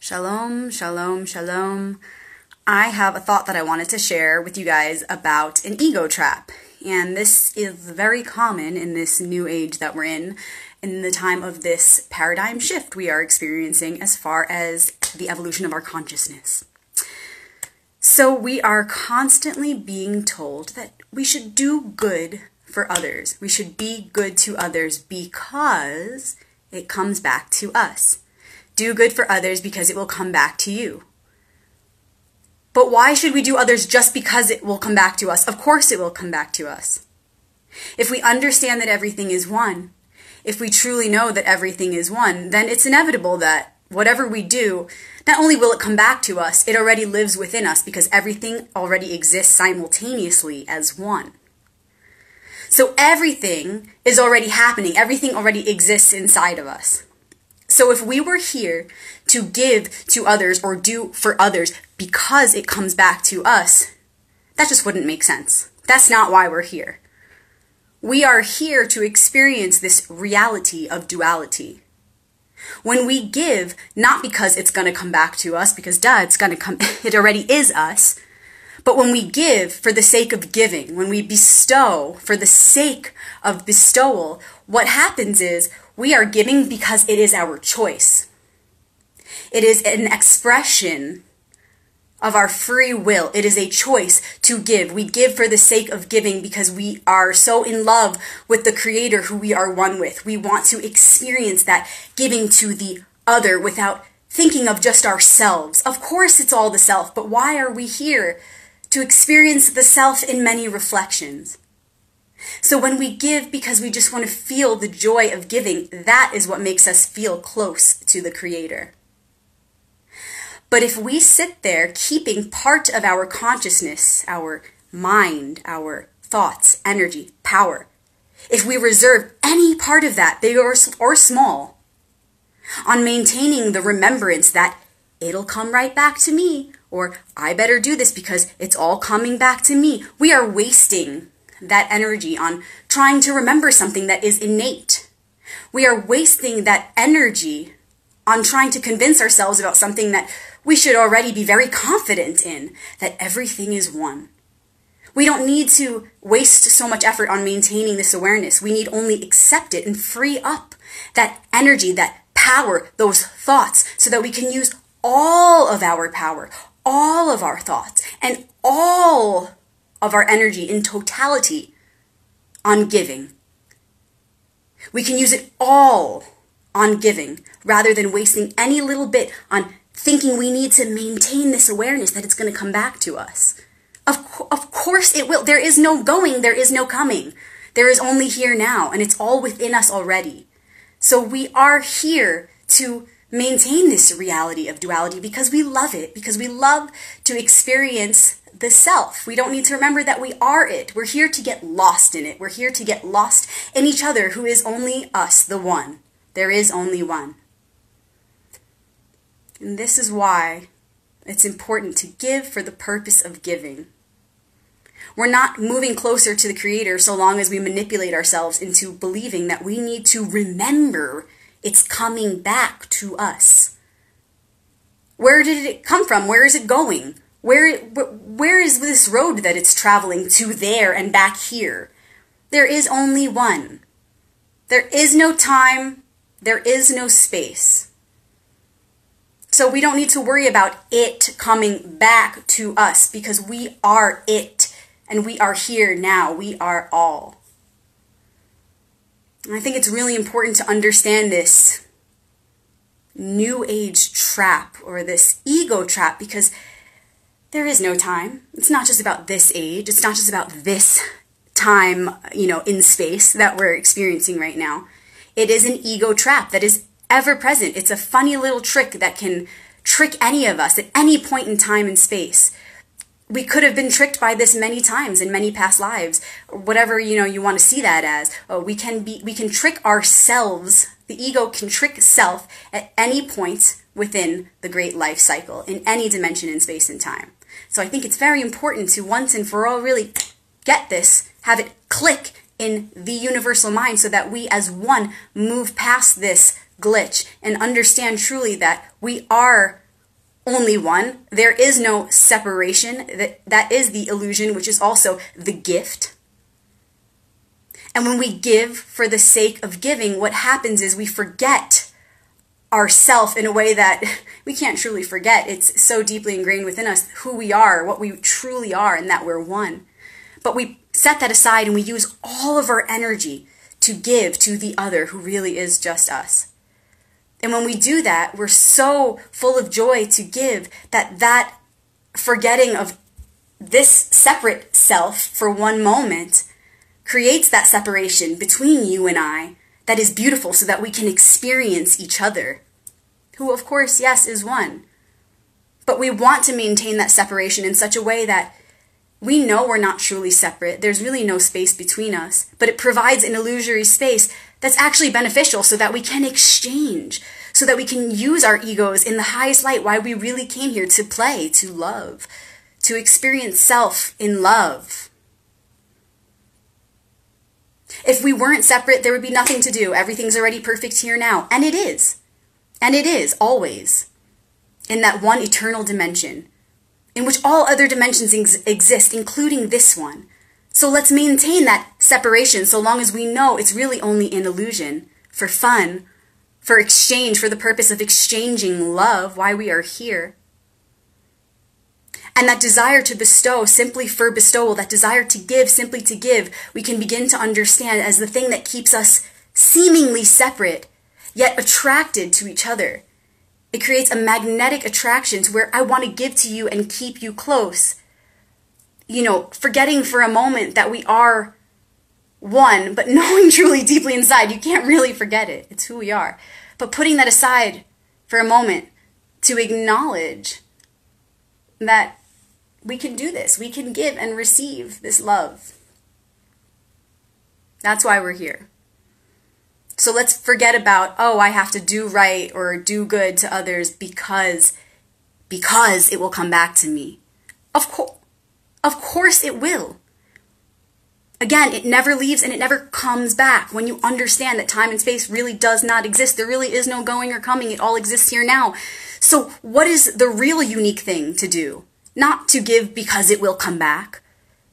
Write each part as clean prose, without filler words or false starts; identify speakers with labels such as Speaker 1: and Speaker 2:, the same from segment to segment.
Speaker 1: Shalom, shalom, shalom. I have a thought that I wanted to share with you guys about an ego trap. And this is very common in this new age that we're in the time of this paradigm shift we are experiencing as far as the evolution of our consciousness. So we are constantly being told that we should do good for others. We should be good to others because it comes back to us. Do good for others because it will come back to you. But why should we do others just because it will come back to us? Of course it will come back to us. If we understand that everything is one, if we truly know that everything is one, then it's inevitable that whatever we do, not only will it come back to us, it already lives within us because everything already exists simultaneously as one. So everything is already happening. Everything already exists inside of us. So if we were here to give to others or do for others because it comes back to us, that just wouldn't make sense. That's not why we're here. We are here to experience this reality of duality. When we give, not because it's going to come back to us, because it's going to come, it already is us, but when we give for the sake of giving, when we bestow for the sake of bestowal, what happens is we are giving because it is our choice. It is an expression of our free will. It is a choice to give. We give for the sake of giving because we are so in love with the Creator who we are one with. We want to experience that giving to the other without thinking of just ourselves. Of course it's all the self, but why are we here? To experience the self in many reflections. So when we give because we just want to feel the joy of giving, that is what makes us feel close to the Creator. But if we sit there keeping part of our consciousness, our mind, our thoughts, energy, power, if we reserve any part of that, big or small, on maintaining the remembrance that it'll come right back to me, or I better do this because it's all coming back to me, we are wasting that energy on trying to remember something that is innate. We are wasting that energy on trying to convince ourselves about something that we should already be very confident in, that everything is one. We don't need to waste so much effort on maintaining this awareness. We need only accept it and free up that energy, that power, those thoughts, so that we can use all of our power, all of our thoughts, and all of our energy in totality on giving. We can use it all on giving rather than wasting any little bit on thinking we need to maintain this awareness that it's going to come back to us. Of course it will. There is no going, there is no coming. There is only here now, and it's all within us already. So we are here to maintain this reality of duality because we love it, because we love to experience the self. We don't need to remember that we are it. We're here to get lost in it. We're here to get lost in each other, who is only us, the one. There is only one. And this is why it's important to give for the purpose of giving. We're not moving closer to the Creator so long as we manipulate ourselves into believing that we need to remember it's coming back to us. Where did it come from? Where is it going? Where is this road that it's traveling to there and back here? There is only one. There is no time. There is no space. So we don't need to worry about it coming back to us because we are it and we are here now. We are all. And I think it's really important to understand this new age trap or this ego trap because there is no time. It's not just about this age. It's not just about this time, in space that we're experiencing right now. It is an ego trap that is ever present. It's a funny little trick that can trick any of us at any point in time and space. We could have been tricked by this many times in many past lives, or whatever you want to see that as. We can trick ourselves. The ego can trick self at any point within the great life cycle in any dimension in space and time. So I think it's very important to once and for all really get this, have it click in the universal mind so that we as one move past this glitch and understand truly that we are only one. There is no separation. That is the illusion, which is also the gift. And when we give for the sake of giving, what happens is we forget ourself in a way that we can't truly forget. It's so deeply ingrained within us who we are, what we truly are, and that we're one. But we set that aside and we use all of our energy to give to the other who really is just us. And when we do that, we're so full of joy to give that forgetting of this separate self for one moment creates that separation between you and I that is beautiful so that we can experience each other, who of course, yes, is one. But we want to maintain that separation in such a way that we know we're not truly separate. There's really no space between us, but it provides an illusory space that's actually beneficial so that we can exchange, so that we can use our egos in the highest light, why we really came here to play, to love, to experience self in love. If we weren't separate, there would be nothing to do. Everything's already perfect here now. And it is. And it is, always. In that one eternal dimension, in which all other dimensions exist, including this one. So let's maintain that separation so long as we know it's really only an illusion, for fun, for exchange, for the purpose of exchanging love, why we are here. And that desire to bestow simply for bestowal, that desire to give simply to give, we can begin to understand as the thing that keeps us seemingly separate, yet attracted to each other. It creates a magnetic attraction to where I want to give to you and keep you close. You know, forgetting for a moment that we are one, but knowing truly deeply inside, you can't really forget it. It's who we are. But putting that aside for a moment to acknowledge that we can do this. We can give and receive this love. That's why we're here. So let's forget about, oh, I have to do right or do good to others because it will come back to me. Of course it will. Again, it never leaves and it never comes back. When you understand that time and space really does not exist, there really is no going or coming. It all exists here now. So what is the real unique thing to do? Not to give because it will come back,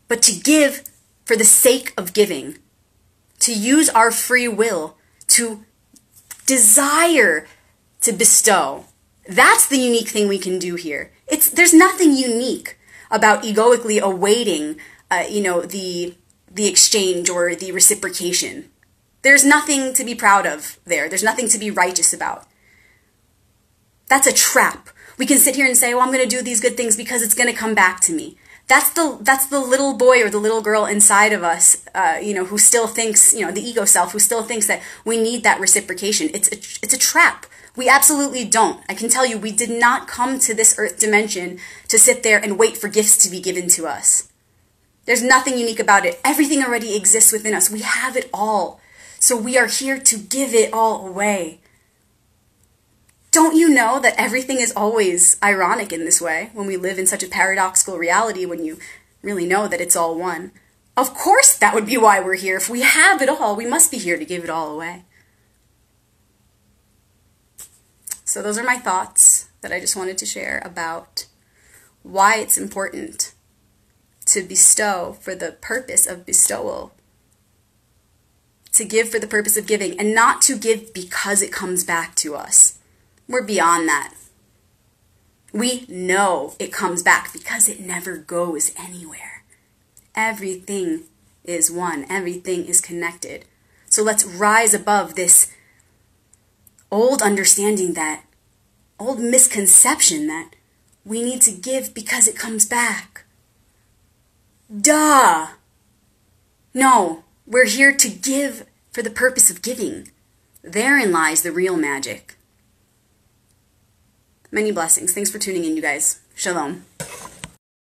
Speaker 1: but to give for the sake of giving. To use our free will to desire to bestow. That's the unique thing we can do here. There's nothing unique about egoically awaiting, the exchange or the reciprocation. There's nothing to be proud of there. There's nothing to be righteous about. That's a trap. We can sit here and say, well, I'm going to do these good things because it's going to come back to me. That's the little boy or the little girl inside of us, who still thinks, the ego self, who still thinks that we need that reciprocation. It's a trap. We absolutely don't. I can tell you, we did not come to this earth dimension to sit there and wait for gifts to be given to us. There's nothing unique about it. Everything already exists within us. We have it all. So we are here to give it all away. Don't you know that everything is always ironic in this way, when we live in such a paradoxical reality, when you really know that it's all one? Of course that would be why we're here. If we have it all, we must be here to give it all away. So those are my thoughts that I just wanted to share about why it's important to bestow for the purpose of bestowal. To give for the purpose of giving, and not to give because it comes back to us. We're beyond that. We know it comes back because it never goes anywhere. Everything is one. Everything is connected. So let's rise above this old understanding, that old misconception that we need to give because it comes back. Duh! No, we're here to give for the purpose of giving. Therein lies the real magic. Many blessings. Thanks for tuning in, you guys. Shalom.